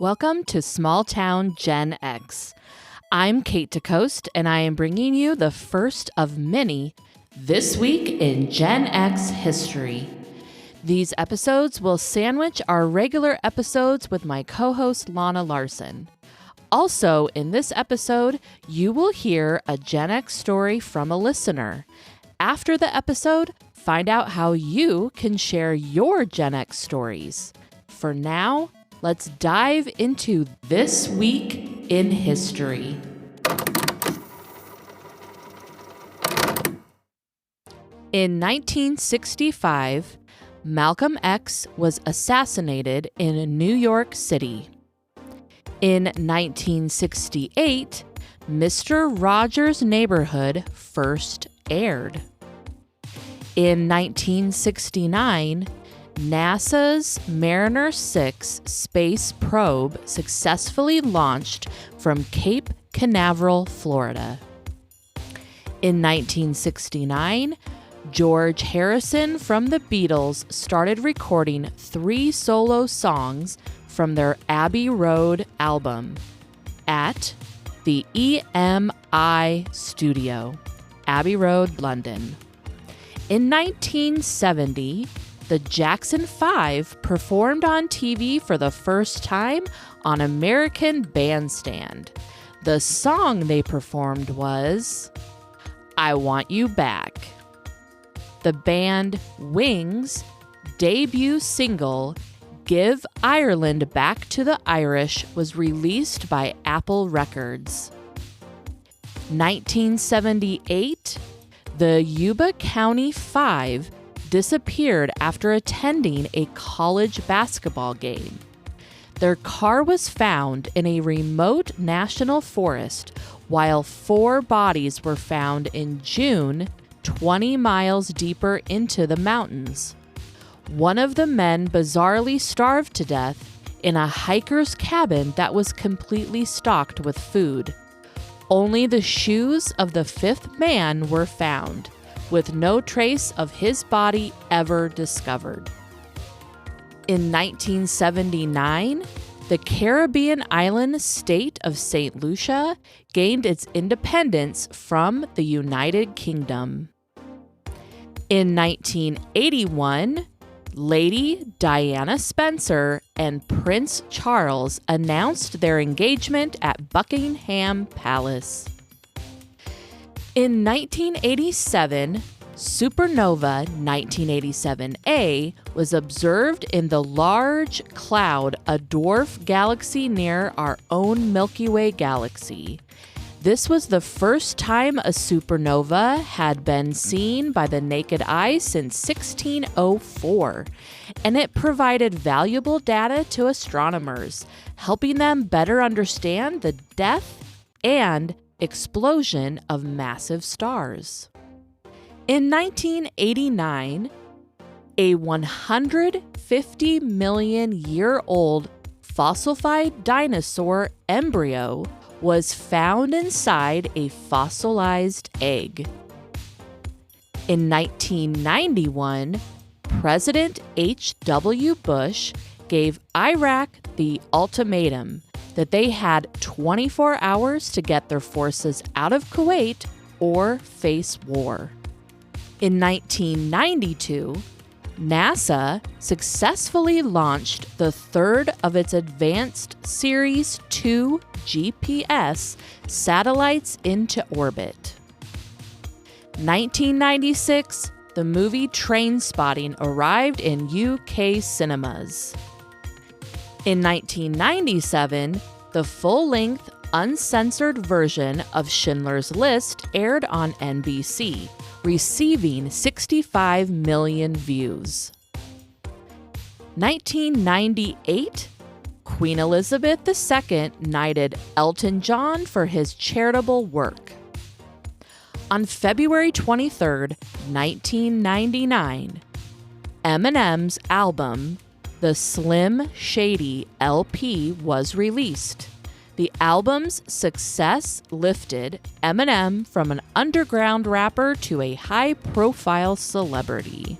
Welcome to Small Town Gen X. I'm Kate DeCoste, and I am bringing you the first of many This Week in Gen X History. These episodes will sandwich our regular episodes with my co-host Lana Larson. Also, in this episode, you will hear a Gen X story from a listener. After the episode, find out how you can share your Gen X stories. For now, let's dive into This Week in History. In 1965, Malcolm X was assassinated in New York City. In 1968, Mr. Rogers' Neighborhood first aired. In 1969, NASA's Mariner 6 space probe successfully launched from Cape Canaveral, Florida. In 1969, George Harrison from the Beatles started recording 3 solo songs from their Abbey Road album at the EMI Studio, Abbey Road, London. In 1970, the Jackson 5 performed on TV for the first time on American Bandstand. The song they performed was I Want You Back. The band Wings' debut single, Give Ireland Back to the Irish, was released by Apple Records. 1978, the Yuba County 5 disappeared after attending a college basketball game. Their car was found in a remote national forest, while 4 bodies were found in June, 20 miles deeper into the mountains. One of the men bizarrely starved to death in a hiker's cabin that was completely stocked with food. Only the shoes of the 5th man were found, with no trace of his body ever discovered. In 1979, the Caribbean island state of St. Lucia gained its independence from the United Kingdom. In 1981, Lady Diana Spencer and Prince Charles announced their engagement at Buckingham Palace. In 1987, supernova 1987A was observed in the Large Cloud, a dwarf galaxy near our own Milky Way galaxy. This was the first time a supernova had been seen by the naked eye since 1604, and it provided valuable data to astronomers, helping them better understand the death and explosion of massive stars. In 1989, a 150 million year old fossilified dinosaur embryo was found inside a fossilized egg. In 1991, President H.W. Bush gave Iraq the ultimatum that they had 24 hours to get their forces out of Kuwait or face war. In 1992, NASA successfully launched the 3rd of its Advanced Series 2 GPS satellites into orbit. 1996, the movie Trainspotting arrived in UK cinemas. In 1997, the full-length, uncensored version of Schindler's List aired on NBC, receiving 65 million views. 1998, Queen Elizabeth II knighted Elton John for his charitable work. On February 23, 1999, Eminem's album, The Slim Shady LP, was released. The album's success lifted Eminem from an underground rapper to a high-profile celebrity.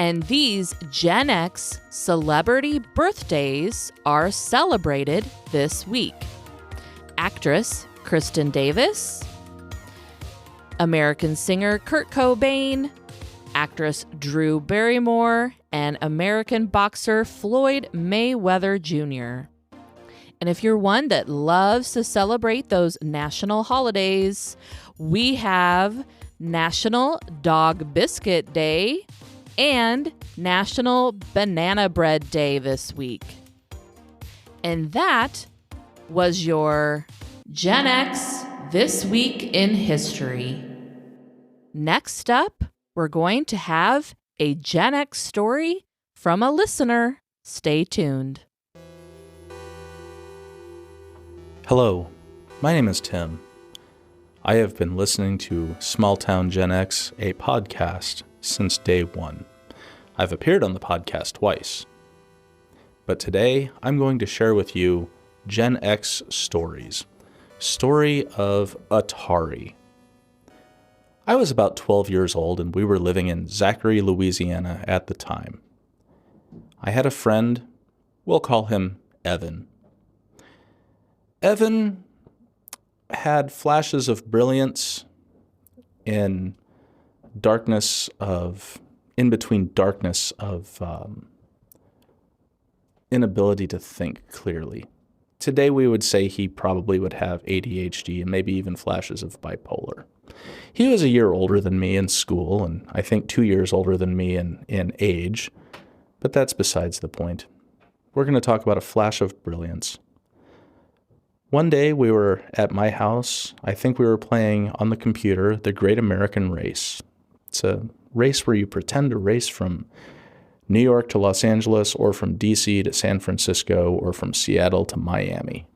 And these Gen X celebrity birthdays are celebrated this week. Actress Kristen Davis, American singer Kurt Cobain, actress Drew Barrymore, and American boxer Floyd Mayweather Jr. And if you're one that loves to celebrate those national holidays, we have National Dog Biscuit Day and National Banana Bread Day this week. And that was your Gen X This Week in History. Next up, we're going to have a Gen X story from a listener. Stay tuned. Hello, my name is Tim. I have been listening to Small Town Gen X, a podcast, since day one. I've appeared on the podcast twice. But today, I'm going to share with you Gen X stories. Story of Atari. I was about 12 years old and we were living in Zachary, Louisiana at the time. I had a friend, we'll call him Evan. Evan had flashes of brilliance in between darkness of inability to think clearly. Today we would say he probably would have ADHD and maybe even flashes of bipolar. He was a year older than me in school, and I think 2 years older than me in age, but that's besides the point. We're going to talk about a flash of brilliance. One day we were at my house. I think we were playing on the computer the Great American Race. It's a race where you pretend to race from New York to Los Angeles, or from DC to San Francisco, or from Seattle to Miami.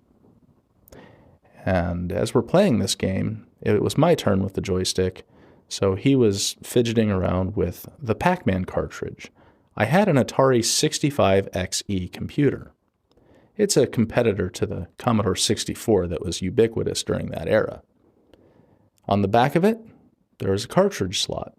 And as we're playing this game, it was my turn with the joystick, so he was fidgeting around with the Pac-Man cartridge. I had an Atari 65XE computer. It's a competitor to the Commodore 64 that was ubiquitous during that era. On the back of it, there was a cartridge slot.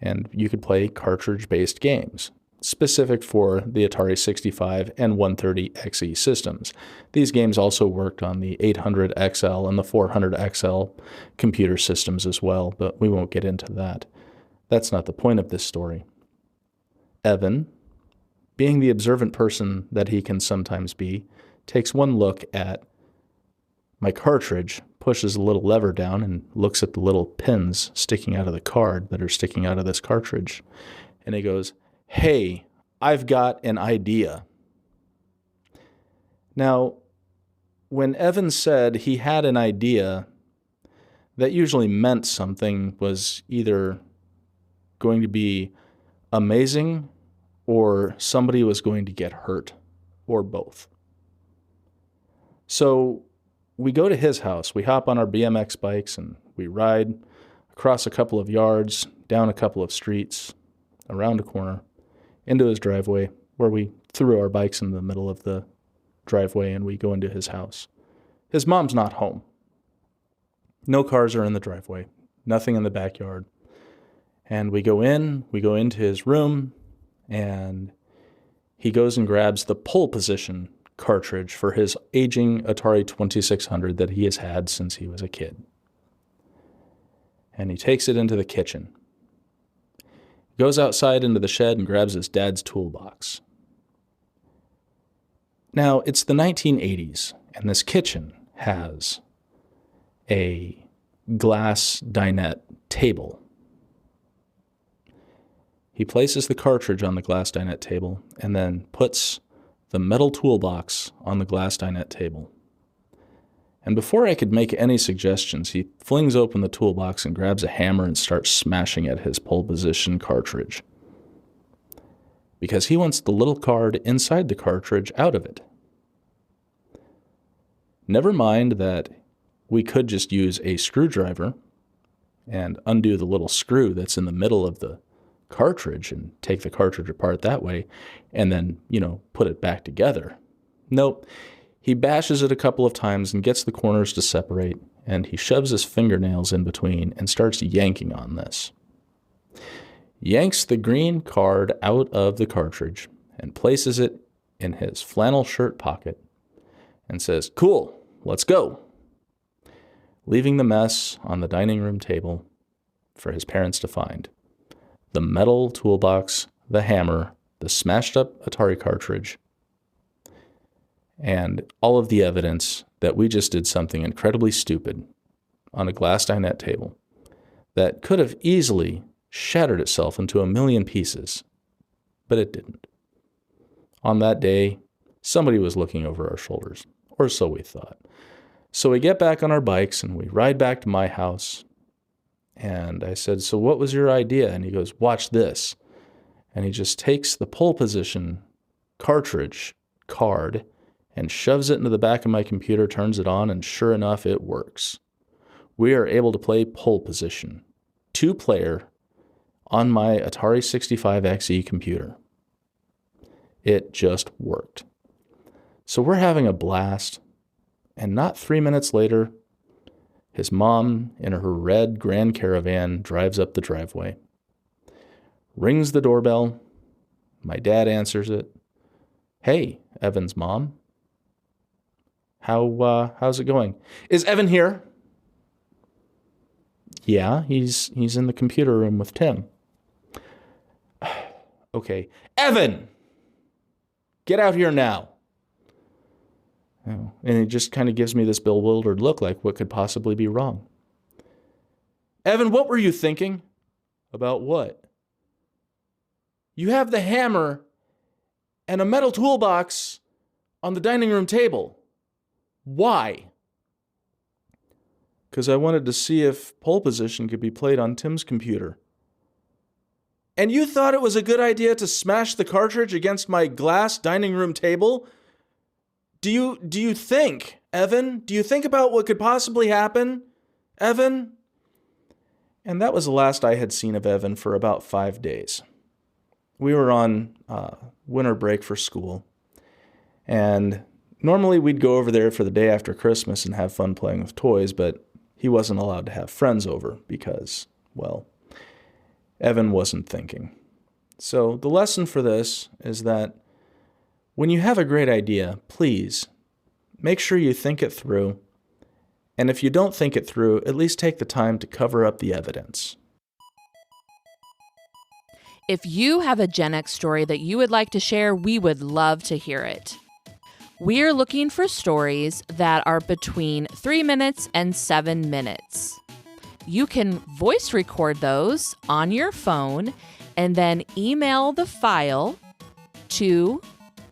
And you could play cartridge-based games, specific for the Atari 65 and 130XE systems. These games also worked on the 800XL and the 400XL computer systems as well, but we won't get into that. That's not the point of this story. Evan, being the observant person that he can sometimes be, takes one look at my cartridge, pushes a little lever down, and looks at the little pins sticking out of the card that are sticking out of this cartridge. And he goes, "Hey, I've got an idea." Now, when Evan said he had an idea, that usually meant something was either going to be amazing or somebody was going to get hurt, or both. So we go to his house. We hop on our BMX bikes and we ride across a couple of yards, down a couple of streets, around a corner, into his driveway, where we threw our bikes in the middle of the driveway and we go into his house. His mom's not home. No cars are in the driveway, nothing in the backyard. And we go into his room, and he goes and grabs the pole position cartridge for his aging Atari 2600 that he has had since he was a kid. And he takes it into the kitchen. Goes outside into the shed and grabs his dad's toolbox. Now, it's the 1980s, and this kitchen has a glass dinette table. He places the cartridge on the glass dinette table and then puts the metal toolbox on the glass dinette table. And before I could make any suggestions, he flings open the toolbox and grabs a hammer and starts smashing at his pole position cartridge, because he wants the little card inside the cartridge out of it. Never mind that we could just use a screwdriver and undo the little screw that's in the middle of the cartridge and take the cartridge apart that way and then, put it back together. Nope. He bashes it a couple of times and gets the corners to separate, and he shoves his fingernails in between and starts yanking on this. yanks the green card out of the cartridge and places it in his flannel shirt pocket and says, "Cool, let's go," leaving the mess on the dining room table for his parents to find. The metal toolbox, the hammer, the smashed up Atari cartridge, and all of the evidence that we just did something incredibly stupid on a glass dinette table that could have easily shattered itself into a million pieces, but it didn't. On that day, somebody was looking over our shoulders, or so we thought. So we get back on our bikes and we ride back to my house. And I said, "So what was your idea?" And he goes, "Watch this." And he just takes the pole position cartridge card and shoves it into the back of my computer, turns it on, and sure enough, it works. We are able to play pole position, 2-player, on my Atari 65XE computer. It just worked. So we're having a blast, and not 3 minutes later, his mom in her red Grand Caravan drives up the driveway, rings the doorbell. My dad answers it. "Hey, Evan's mom. How's it going? Is Evan here?" "Yeah, he's in the computer room with Tim." "Okay, Evan, get out here now." Oh, and it just kind of gives me this bewildered look, like what could possibly be wrong. "Evan, what were you thinking?" "About what?" "You have the hammer and a metal toolbox on the dining room table. Why?" "Because I wanted to see if pole position could be played on Tim's computer." "And you thought it was a good idea to smash the cartridge against my glass dining room table? Do you think, Evan? Do you think about what could possibly happen, Evan?" And that was the last I had seen of Evan for about 5 days. We were on winter break for school, and normally we'd go over there for the day after Christmas and have fun playing with toys, but he wasn't allowed to have friends over because, well, Evan wasn't thinking. So the lesson for this is that when you have a great idea, please make sure you think it through. And if you don't think it through, at least take the time to cover up the evidence. If you have a Gen X story that you would like to share, we would love to hear it. We're looking for stories that are between 3 minutes and 7 minutes. You can voice record those on your phone and then email the file to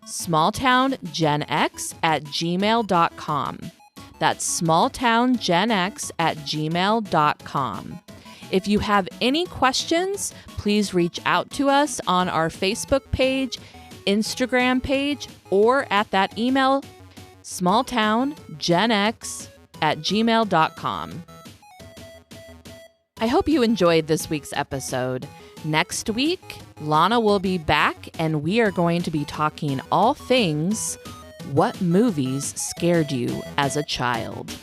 smalltowngenx@gmail.com. That's smalltowngenx@gmail.com. If you have any questions, please reach out to us on our Facebook page, Instagram page, or at that email, smalltowngenx@gmail.com. I hope you enjoyed this week's episode. Next week, Lana will be back, and we are going to be talking all things what movies scared you as a child.